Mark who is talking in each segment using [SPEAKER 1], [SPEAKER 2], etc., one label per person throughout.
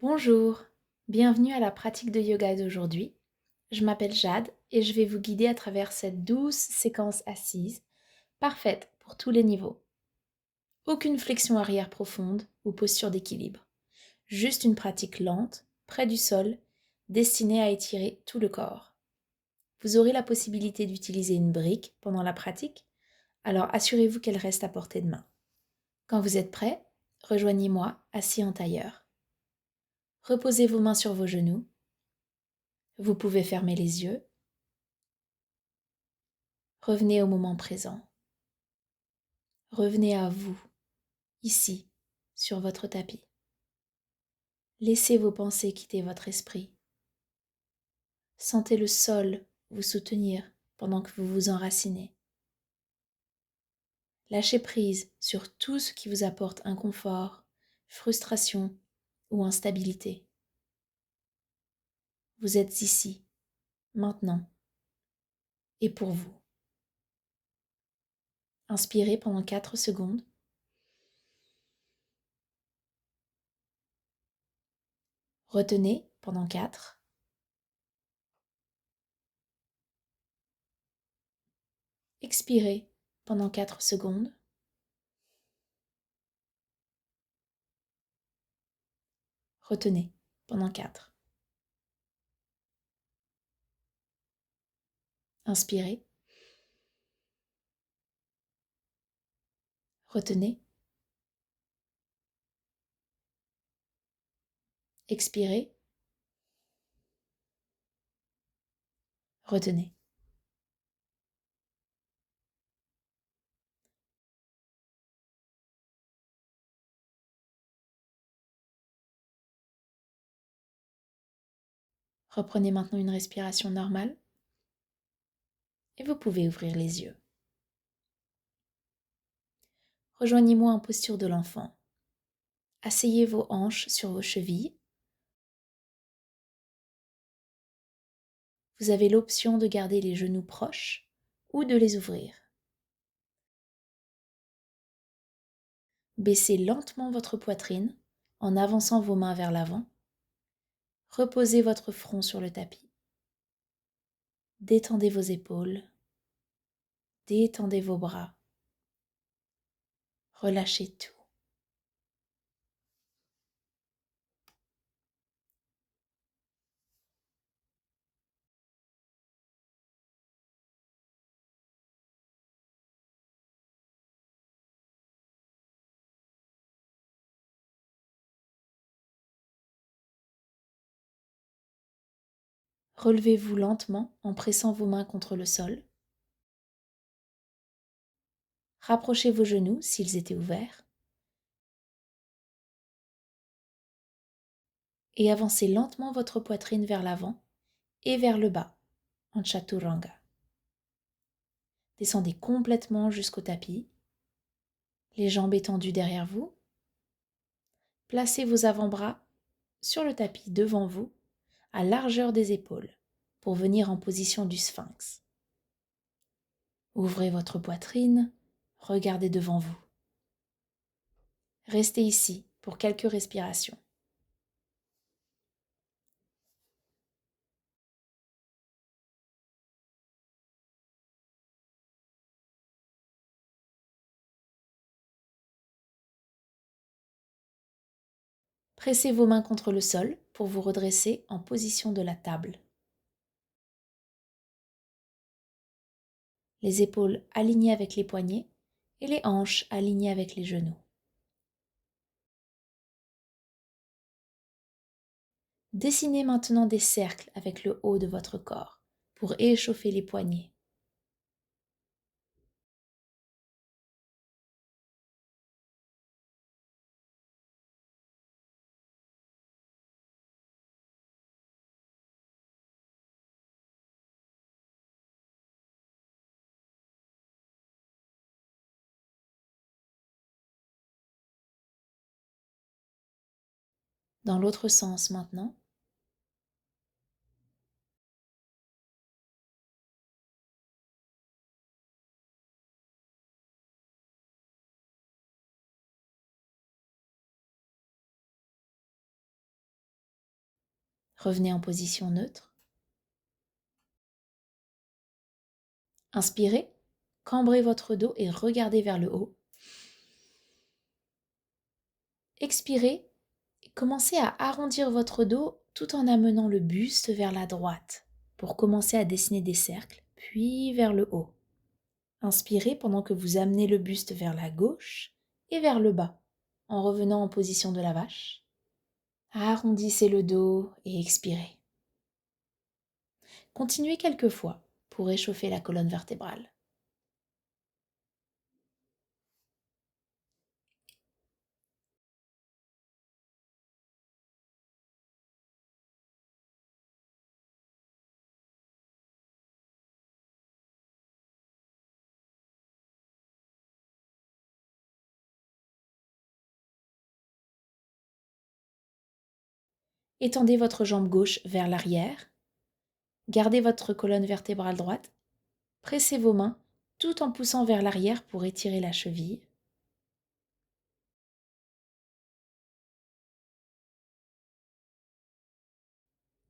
[SPEAKER 1] Bonjour, bienvenue à la pratique de yoga d'aujourd'hui. Je m'appelle Jade et je vais vous guider à travers cette douce séquence assise, parfaite pour tous les niveaux. Aucune flexion arrière profonde ou posture d'équilibre. Juste une pratique lente, près du sol, destinée à étirer tout le corps. Vous aurez la possibilité d'utiliser une brique pendant la pratique, alors assurez-vous qu'elle reste à portée de main. Quand vous êtes prêt, rejoignez-moi assis en tailleur. Reposez vos mains sur vos genoux. Vous pouvez fermer les yeux. Revenez au moment présent. Revenez à vous, ici, sur votre tapis. Laissez vos pensées quitter votre esprit. Sentez le sol vous soutenir pendant que vous vous enracinez. Lâchez prise sur tout ce qui vous apporte inconfort, frustration ou instabilité. Vous êtes ici, maintenant, et pour vous. Inspirez pendant 4 secondes. Retenez pendant 4. Expirez pendant 4 secondes. Retenez pendant 4. Inspirez. Retenez. Expirez. Retenez. Reprenez maintenant une respiration normale et vous pouvez ouvrir les yeux. Rejoignez-moi en posture de l'enfant. Asseyez vos hanches sur vos chevilles. Vous avez l'option de garder les genoux proches ou de les ouvrir. Baissez lentement votre poitrine en avançant vos mains vers l'avant. Reposez votre front sur le tapis. Détendez vos épaules. Détendez vos bras. Relâchez tout. Relevez-vous lentement en pressant vos mains contre le sol. Rapprochez vos genoux s'ils étaient ouverts. Et avancez lentement votre poitrine vers l'avant et vers le bas, en Chaturanga. Descendez complètement jusqu'au tapis, les jambes étendues derrière vous. Placez vos avant-bras sur le tapis devant vous, à largeur des épaules, pour venir en position du sphinx. Ouvrez votre poitrine, regardez devant vous. Restez ici pour quelques respirations. Pressez vos mains contre le sol pour vous redresser en position de la table. Les épaules alignées avec les poignets et les hanches alignées avec les genoux. Dessinez maintenant des cercles avec le haut de votre corps pour échauffer les poignets. Dans l'autre sens maintenant. Revenez en position neutre. Inspirez, cambrez votre dos et regardez vers le haut. Expirez, commencez à arrondir votre dos tout en amenant le buste vers la droite pour commencer à dessiner des cercles, puis vers le haut. Inspirez pendant que vous amenez le buste vers la gauche et vers le bas, en revenant en position de la vache. Arrondissez le dos et expirez. Continuez quelques fois pour réchauffer la colonne vertébrale. Étendez votre jambe gauche vers l'arrière. Gardez votre colonne vertébrale droite. Pressez vos mains tout en poussant vers l'arrière pour étirer la cheville.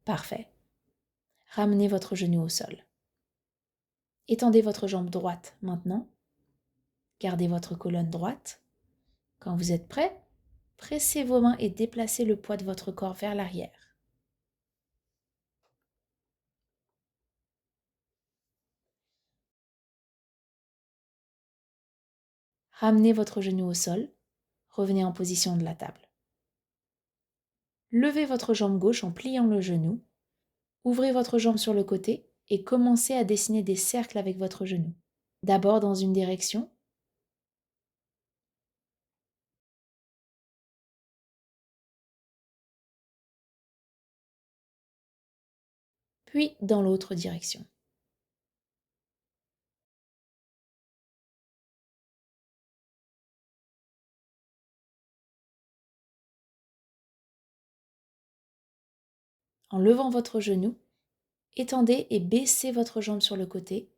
[SPEAKER 1] Parfait. Ramenez votre genou au sol. Étendez votre jambe droite maintenant. Gardez votre colonne droite. Quand vous êtes prêt, pressez vos mains et déplacez le poids de votre corps vers l'arrière. Ramenez votre genou au sol. Revenez en position de la table. Levez votre jambe gauche en pliant le genou. Ouvrez votre jambe sur le côté et commencez à dessiner des cercles avec votre genou. D'abord dans une direction, puis dans l'autre direction. En levant votre genou, étendez et baissez votre jambe sur le côté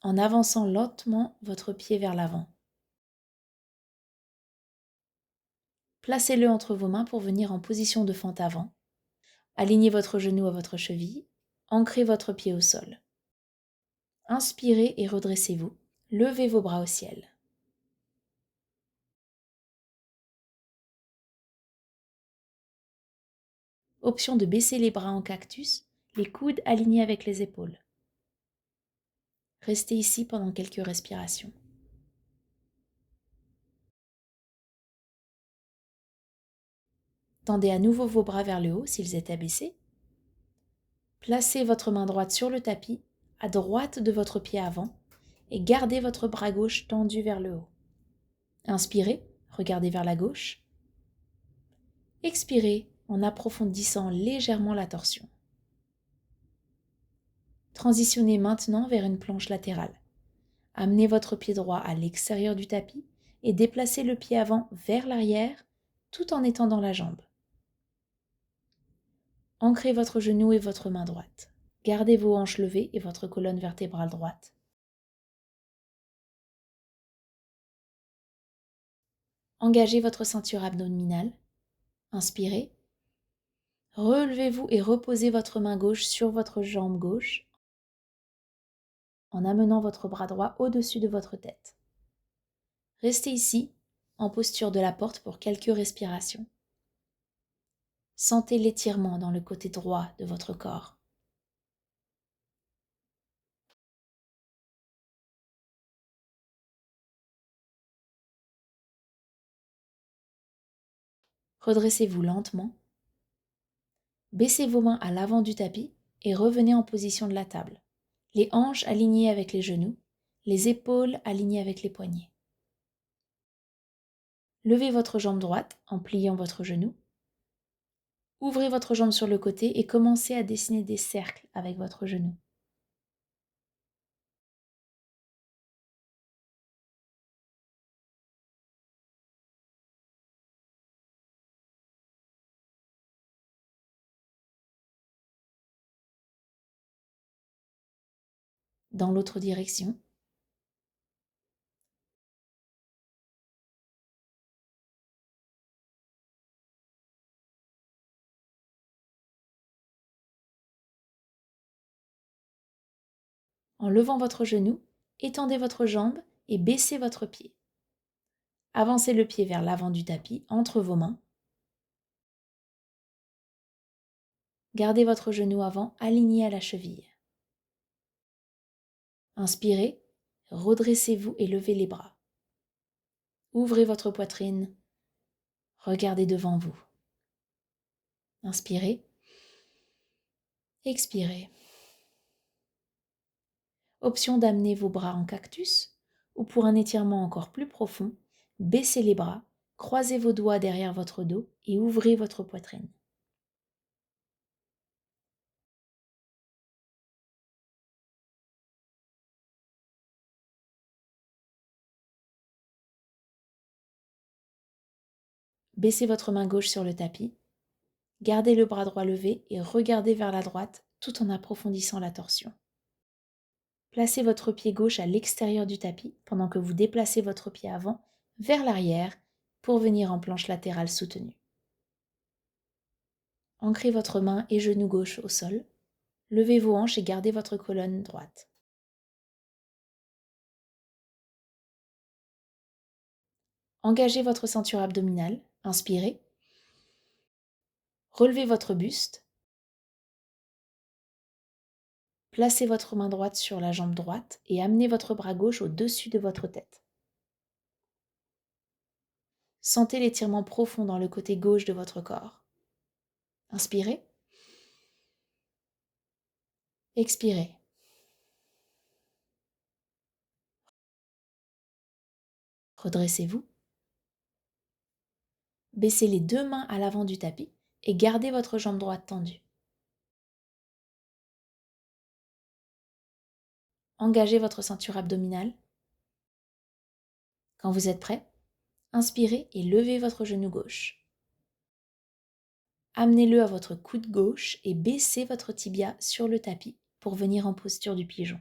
[SPEAKER 1] en avançant lentement votre pied vers l'avant. Placez-le entre vos mains pour venir en position de fente avant. Alignez votre genou à votre cheville. Ancrez votre pied au sol. Inspirez et redressez-vous. Levez vos bras au ciel. Option de baisser les bras en cactus, les coudes alignés avec les épaules. Restez ici pendant quelques respirations. Tendez à nouveau vos bras vers le haut s'ils étaient baissés. Placez votre main droite sur le tapis, à droite de votre pied avant, et gardez votre bras gauche tendu vers le haut. Inspirez, regardez vers la gauche. Expirez en approfondissant légèrement la torsion. Transitionnez maintenant vers une planche latérale. Amenez votre pied droit à l'extérieur du tapis et déplacez le pied avant vers l'arrière tout en étendant la jambe. Ancrez votre genou et votre main droite. Gardez vos hanches levées et votre colonne vertébrale droite. Engagez votre ceinture abdominale. Inspirez. Relevez-vous et reposez votre main gauche sur votre jambe gauche en amenant votre bras droit au-dessus de votre tête. Restez ici, en posture de la porte pour quelques respirations. Sentez l'étirement dans le côté droit de votre corps. Redressez-vous lentement. Baissez vos mains à l'avant du tapis et revenez en position de la table. Les hanches alignées avec les genoux, les épaules alignées avec les poignets. Levez votre jambe droite en pliant votre genou. Ouvrez votre jambe sur le côté et commencez à dessiner des cercles avec votre genou. Dans l'autre direction. En levant votre genou, étendez votre jambe et baissez votre pied. Avancez le pied vers l'avant du tapis entre vos mains. Gardez votre genou avant aligné à la cheville. Inspirez, redressez-vous et levez les bras. Ouvrez votre poitrine, regardez devant vous. Inspirez, expirez. Option d'amener vos bras en cactus ou pour un étirement encore plus profond, baissez les bras, croisez vos doigts derrière votre dos et ouvrez votre poitrine. Baissez votre main gauche sur le tapis, gardez le bras droit levé et regardez vers la droite tout en approfondissant la torsion. Placez votre pied gauche à l'extérieur du tapis pendant que vous déplacez votre pied avant vers l'arrière pour venir en planche latérale soutenue. Ancrez votre main et genou gauche au sol. Levez vos hanches et gardez votre colonne droite. Engagez votre ceinture abdominale. Inspirez. Relevez votre buste. Placez votre main droite sur la jambe droite et amenez votre bras gauche au-dessus de votre tête. Sentez l'étirement profond dans le côté gauche de votre corps. Inspirez. Expirez. Redressez-vous. Baissez les deux mains à l'avant du tapis et gardez votre jambe droite tendue. Engagez votre ceinture abdominale. Quand vous êtes prêt, inspirez et levez votre genou gauche. Amenez-le à votre coude gauche et baissez votre tibia sur le tapis pour venir en posture du pigeon.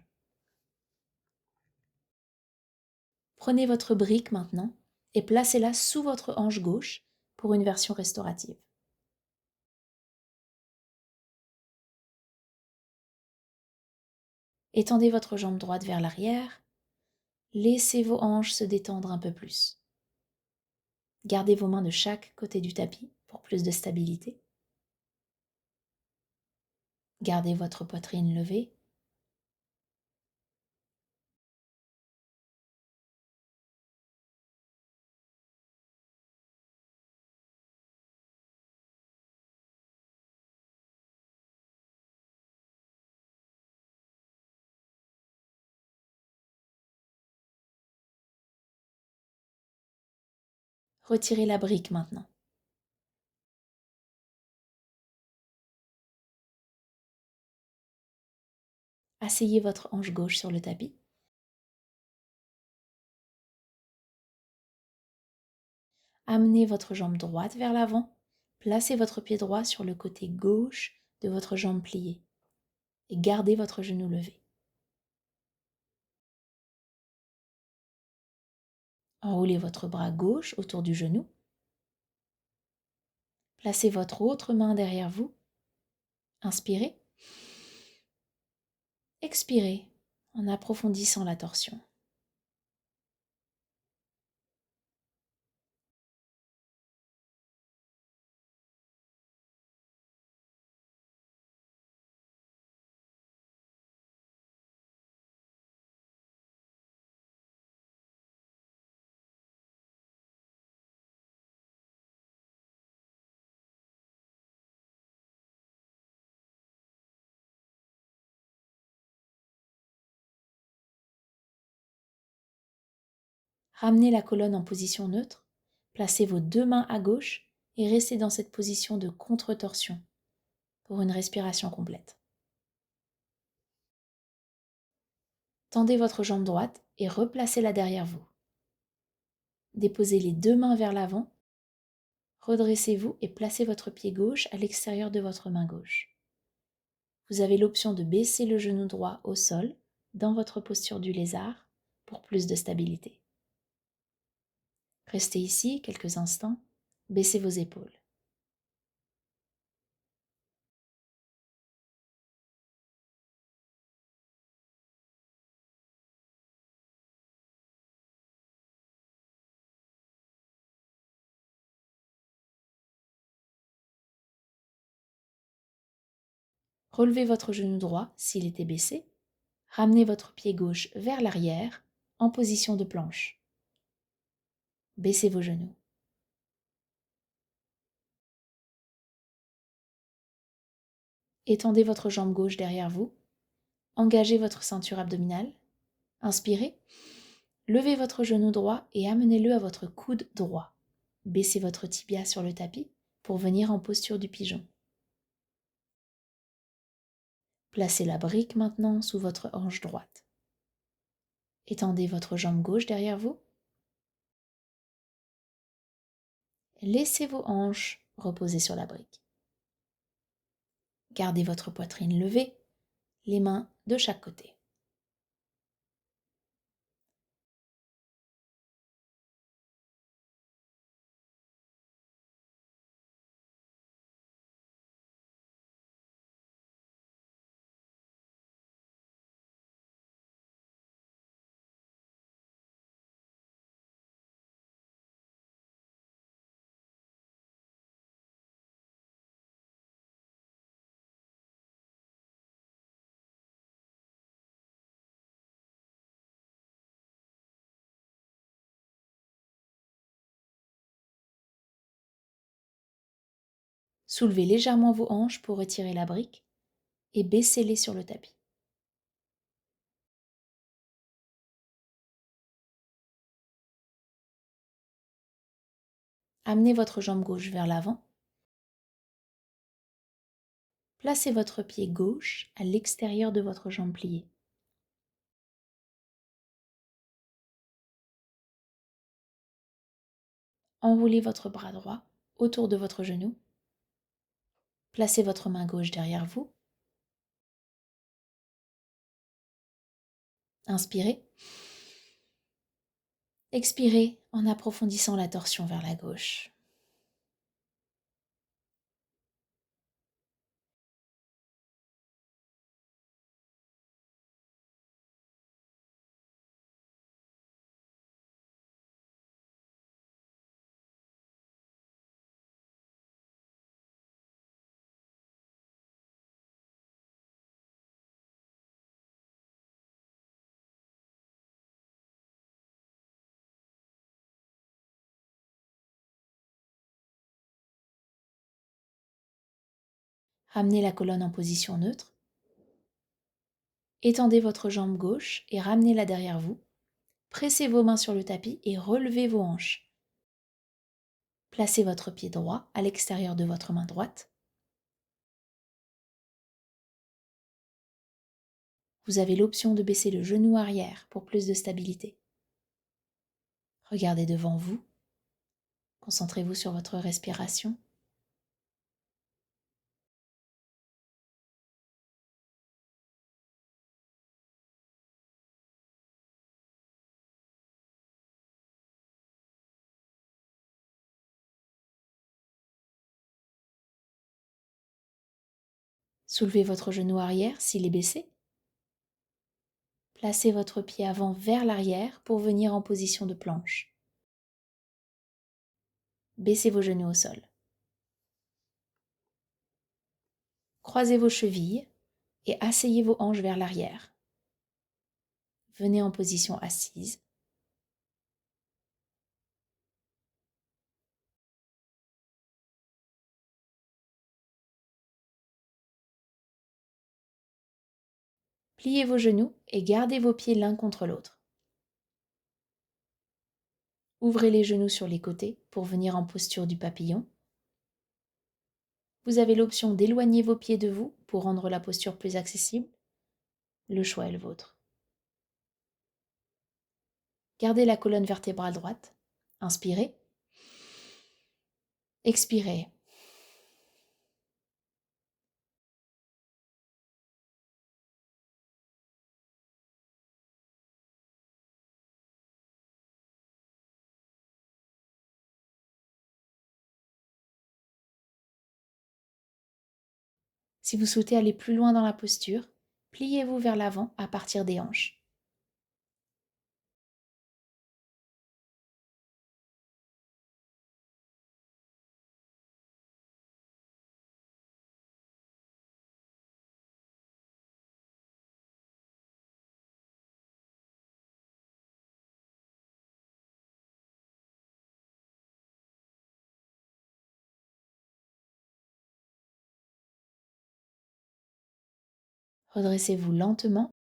[SPEAKER 1] Prenez votre brique maintenant et placez-la sous votre hanche gauche pour une version restaurative. Étendez votre jambe droite vers l'arrière. Laissez vos hanches se détendre un peu plus. Gardez vos mains de chaque côté du tapis pour plus de stabilité. Gardez votre poitrine levée. Retirez la brique maintenant. Asseyez votre hanche gauche sur le tapis. Amenez votre jambe droite vers l'avant. Placez votre pied droit sur le côté gauche de votre jambe pliée et gardez votre genou levé. Enroulez votre bras gauche autour du genou. Placez votre autre main derrière vous. Inspirez. Expirez en approfondissant la torsion. Ramenez la colonne en position neutre. Placez vos deux mains à gauche et restez dans cette position de contre-torsion pour une respiration complète. Tendez votre jambe droite et replacez-la derrière vous. Déposez les deux mains vers l'avant. Redressez-vous et placez votre pied gauche à l'extérieur de votre main gauche. Vous avez l'option de baisser le genou droit au sol dans votre posture du lézard pour plus de stabilité. Restez ici quelques instants, baissez vos épaules. Relevez votre genou droit s'il était baissé. Ramenez votre pied gauche vers l'arrière en position de planche. Baissez vos genoux. Étendez votre jambe gauche derrière vous. Engagez votre ceinture abdominale. Inspirez. Levez votre genou droit et amenez-le à votre coude droit. Baissez votre tibia sur le tapis pour venir en posture du pigeon. Placez la brique maintenant sous votre hanche droite. Étendez votre jambe gauche derrière vous. Laissez vos hanches reposer sur la brique. Gardez votre poitrine levée, les mains de chaque côté. Soulevez légèrement vos hanches pour retirer la brique et baissez-les sur le tapis. Amenez votre jambe gauche vers l'avant. Placez votre pied gauche à l'extérieur de votre jambe pliée. Enroulez votre bras droit autour de votre genou. Placez votre main gauche derrière vous. Inspirez. Expirez en approfondissant la torsion vers la gauche. Ramenez la colonne en position neutre. Étendez votre jambe gauche et ramenez-la derrière vous. Pressez vos mains sur le tapis et relevez vos hanches. Placez votre pied droit à l'extérieur de votre main droite. Vous avez l'option de baisser le genou arrière pour plus de stabilité. Regardez devant vous. Concentrez-vous sur votre respiration. Soulevez votre genou arrière s'il est baissé. Placez votre pied avant vers l'arrière pour venir en position de planche. Baissez vos genoux au sol. Croisez vos chevilles et asseyez vos hanches vers l'arrière. Venez en position assise. Pliez vos genoux et gardez vos pieds l'un contre l'autre. Ouvrez les genoux sur les côtés pour venir en posture du papillon. Vous avez l'option d'éloigner vos pieds de vous pour rendre la posture plus accessible. Le choix est le vôtre. Gardez la colonne vertébrale droite. Inspirez. Expirez. Si vous souhaitez aller plus loin dans la posture, pliez-vous vers l'avant à partir des hanches. Redressez-vous lentement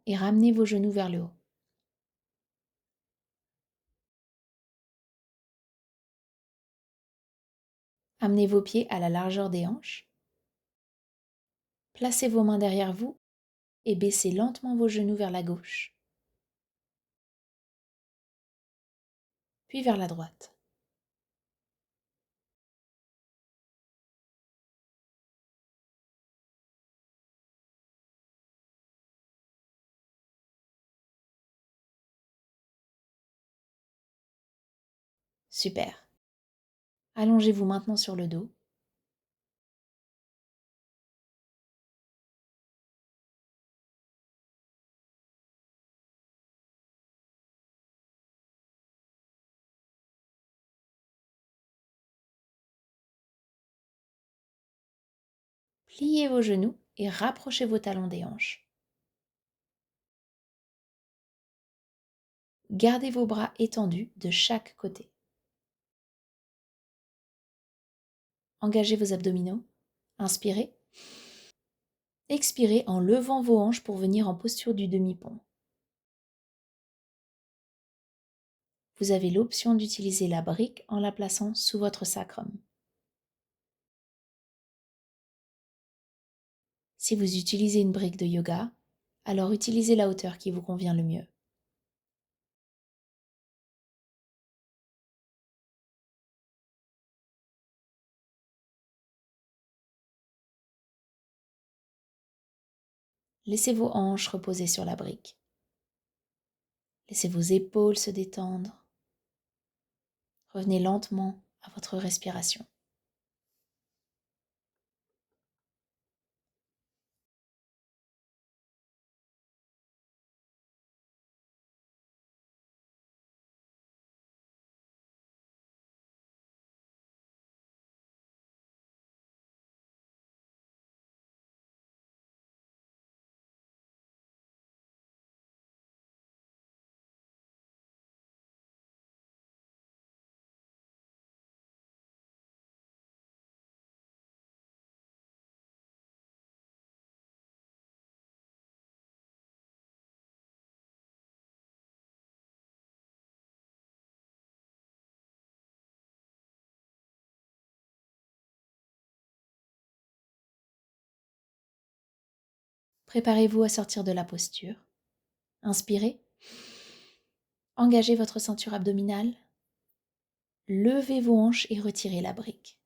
[SPEAKER 1] et ramenez vos genoux vers le haut. Amenez vos pieds à la largeur des hanches. Placez vos mains derrière vous et baissez lentement vos genoux vers la gauche, puis vers la droite. Super. Allongez-vous maintenant sur le dos. Pliez vos genoux et rapprochez vos talons des hanches. Gardez vos bras étendus de chaque côté. Engagez vos abdominaux. Inspirez. Expirez en levant vos hanches pour venir en posture du demi-pont. Vous avez l'option d'utiliser la brique en la plaçant sous votre sacrum. Si vous utilisez une brique de yoga, alors utilisez la hauteur qui vous convient le mieux. Laissez vos hanches reposer sur la brique. Laissez vos épaules se détendre. Revenez lentement à votre respiration. Préparez-vous à sortir de la posture. Inspirez. Engagez votre ceinture abdominale. Levez vos hanches et retirez la brique.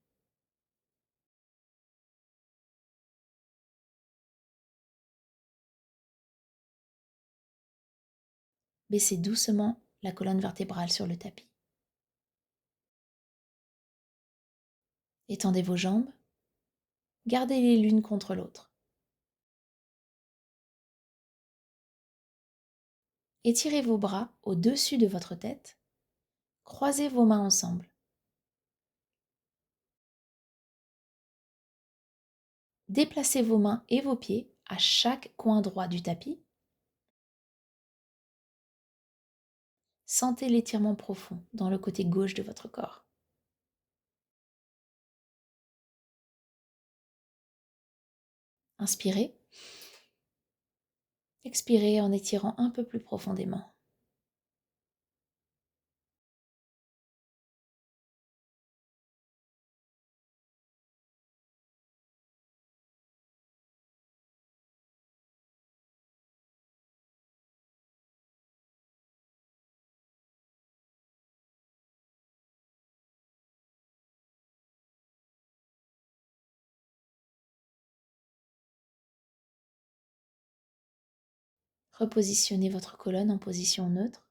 [SPEAKER 1] Baissez doucement la colonne vertébrale sur le tapis. Étendez vos jambes. Gardez-les l'une contre l'autre. Étirez vos bras au-dessus de votre tête. Croisez vos mains ensemble. Déplacez vos mains et vos pieds à chaque coin droit du tapis. Sentez l'étirement profond dans le côté gauche de votre corps. Inspirez. Expirez en étirant un peu plus profondément. Repositionnez votre colonne en position neutre.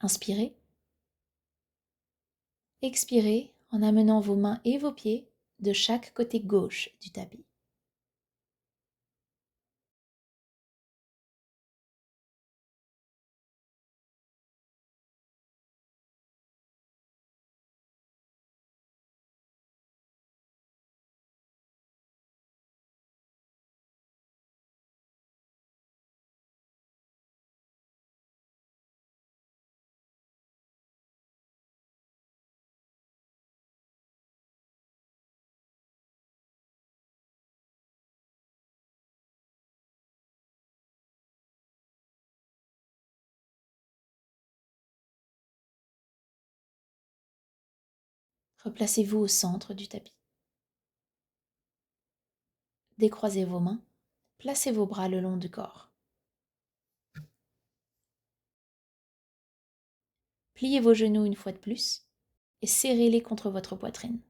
[SPEAKER 1] Inspirez. Expirez en amenant vos mains et vos pieds de chaque côté gauche du tapis. Replacez-vous au centre du tapis. Décroisez vos mains, placez vos bras le long du corps. Pliez vos genoux une fois de plus et serrez-les contre votre poitrine.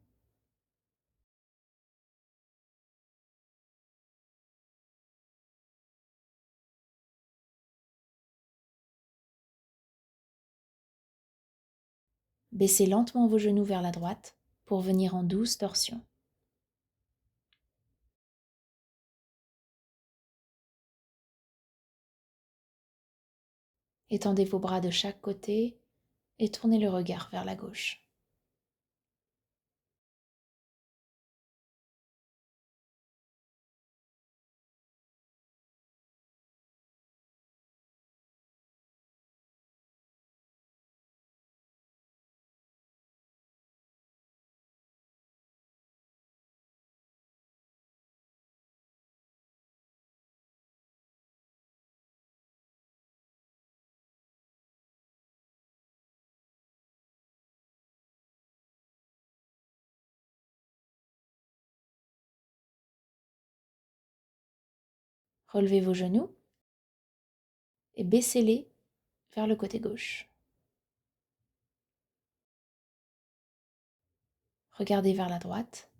[SPEAKER 1] Baissez lentement vos genoux vers la droite pour venir en douce torsion. Étendez vos bras de chaque côté et tournez le regard vers la gauche. Relevez vos genoux et baissez-les vers le côté gauche. Regardez vers la droite.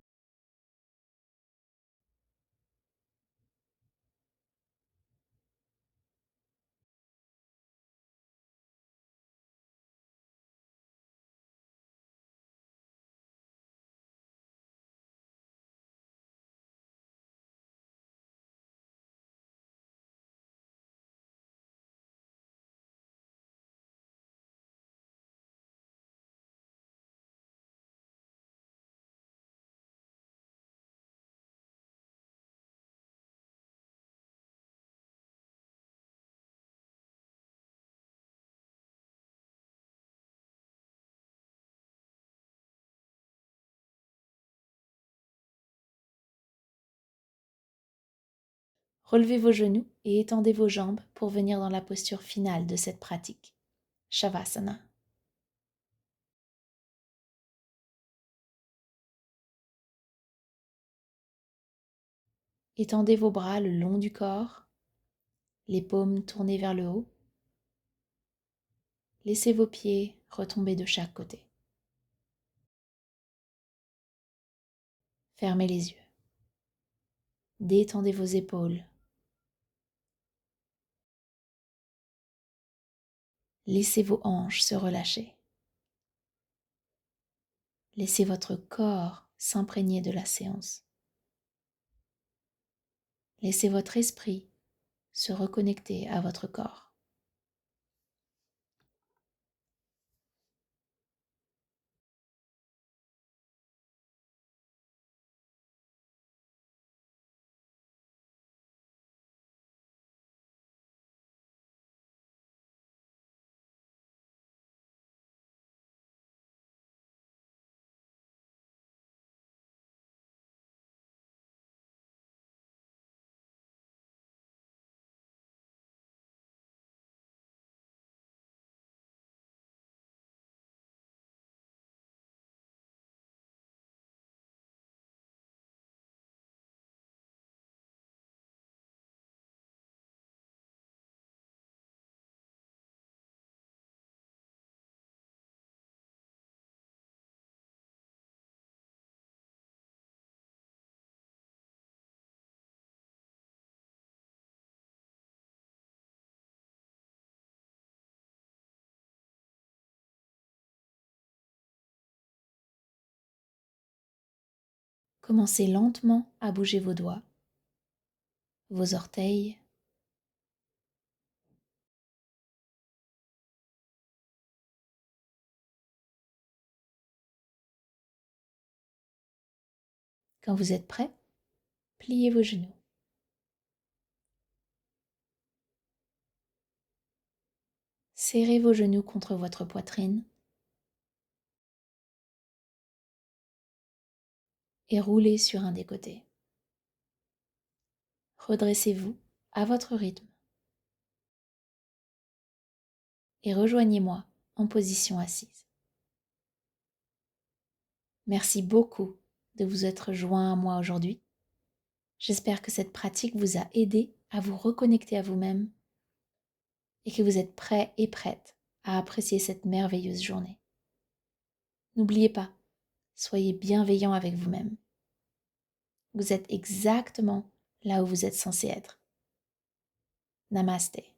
[SPEAKER 1] Relevez vos genoux et étendez vos jambes pour venir dans la posture finale de cette pratique, Shavasana. Étendez vos bras le long du corps, les paumes tournées vers le haut. Laissez vos pieds retomber de chaque côté. Fermez les yeux. Détendez vos épaules. Laissez vos hanches se relâcher. Laissez votre corps s'imprégner de la séance. Laissez votre esprit se reconnecter à votre corps. Commencez lentement à bouger vos doigts, vos orteils, quand vous êtes prêt, pliez vos genoux. Serrez vos genoux contre votre poitrine et roulez sur un des côtés. Redressez-vous à votre rythme et rejoignez-moi en position assise. Merci beaucoup de vous être joint à moi aujourd'hui. J'espère que cette pratique vous a aidé à vous reconnecter à vous-même et que vous êtes prêt et prête à apprécier cette merveilleuse journée. N'oubliez pas, soyez bienveillant avec vous-même. Vous êtes exactement là où vous êtes censé être. Namasté.